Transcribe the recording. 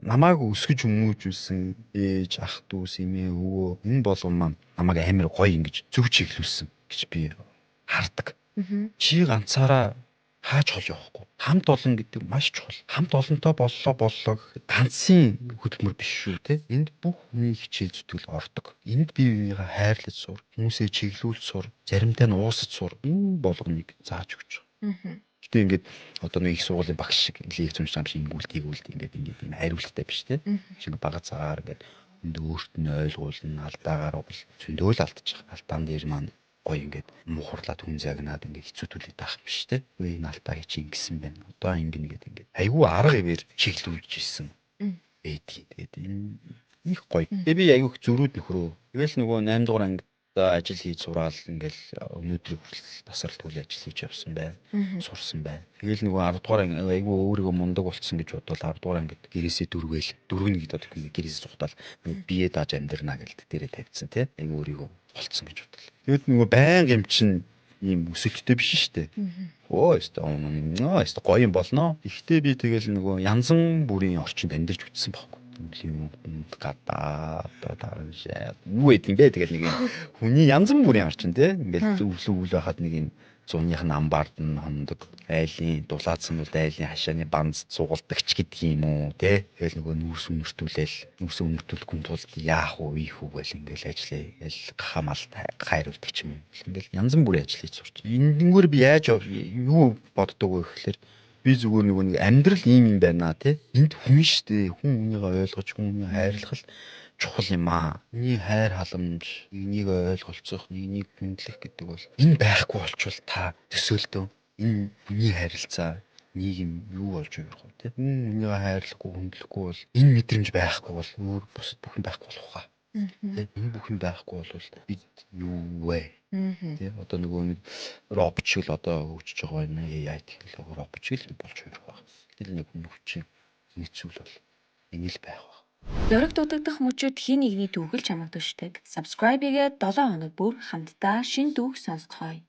намайг өсгөж хүмүүжүүлсэн ээж, ах дүүс, эмээ, өвөө энэ болгон маань намайг амар гоё ингэж зөв чиглүүлсэн гэж би хардаг. Чи ганцаараа хаач хол явахгүй. Хамт олон гэдэг маш чухал. Хамт олонтой боллоо гэхэд ганцын хөдөлмөр биш шүү те. Энд бүх хүний хичээл зүтгэл ордог. Энд бие биегээ хайрлаж сур, хүмүүсээ чиглүүлж сур, заримдаа нь уусаж сур. Энэ болгоныг зааж өгч байгаа. Гэтэ ингээд одоо нэг их сургуулийн багш шиг лекц уншиж байгаа юм шиг ingүүлт ингээд юм хариулттай биш те. Шиг бага цагаар ингээд энд өөрт нь ойлгуулна, алдаагаар бол зөндөөл алдчих. Алдаан дээр маань гоё ингээд муухарлаад хүн загнаад ингээд хэцүүдүүлээд байх биш те. Үгүй энэ алдааг чи ингэсэн байна. Одоо ингэнэ гэдэг ингээд айгүй арга ивэр чиглүүлж исэн. Эдий. Тэгээд энэ их гоё. Тэгээ би айгүй зөрүүд нөхрөө. Тэгэл нөгөө 8 дугаар анги ажил хийж сураал ингээл өнөөдрийг хүртэл тасралтгүй ажил хийж явсан байна. Сурсан байна. Тэгэл нөгөө 10 дугаар анги айгүй өөрийгөө мундаг болцсон гэж бодвол 10 дугаар ангид гэрээсээ дөрвөл дөрвөн гэдэг одоо гэрээс зугатал бие дааж амьдрнаа гэлд дээрээ тавьдсан тий. Айгүй өөрийгөө болцсон гэж бодлоо. Тэгэд нөгөө байнга юм чин ийм өсөлттэй биш шүү дээ. Өстө гоё юм болно. Ихтэй би тэгэл нөгөө янзан бүрийн орчинд амьдарч үтсэн байхгүй. юм гадаа одоо таашаа юу гэдэг юм бэ тэгэл нэг юм хүний янз бүрийн орчин тий ингээл зөвлөв байхад нэг юм зуных намбард нь хондог айлын дулаацсан бол айлын хашааны банз сугалдагч гэдэг юм уу тий тэгэл нөгөө нүүрс өмөртүүлэхгүй тулд яах вэ ийх үү гэл ингээл ажиллая ял хамаалт хайруулдаг ч юм ингээл янз бүрийн ажил хийж сурч эндгээр би яаж юу боддог вэ гэхэлэр би зүгээр нэг амьдрал ийм юм байна тий. Энд хүн штэ хүн хүнийгээ ойлгож хүн хүнийг хайрлах чухал юм аа. Энийг хайр халамж, энийг ойлголцох, энийг хүндлэх гэдэг бол энэ байхгүй болчвол та төсөөлдөө энэ хүний харилцаа нийгэм юу болж байгаа вэ тий. Хүн хүнийгээ хайрлахгүй хүндлэхгүй бол энэ мэдрэмж байхгүй бол өөр бусад бүхэн байхгүй болох хаа. Тий. Энэ бүхэн байхгүй бол бид юу вэ? Тий одоо нөгөө нэг робот шиг л одоо хөгжиж байгаа юм AI технологи робот шиг л болж байгаа. Тэгэл нэг хүн хүчин нийцүүл бол энэ л байх ба. Зөрөг дутагдах мөчүүд хий нэгний түүхэл чамд төшдөг. Subscribe-гээ 7 хоног бүр хамтдаа шин түүх сонсцгоё.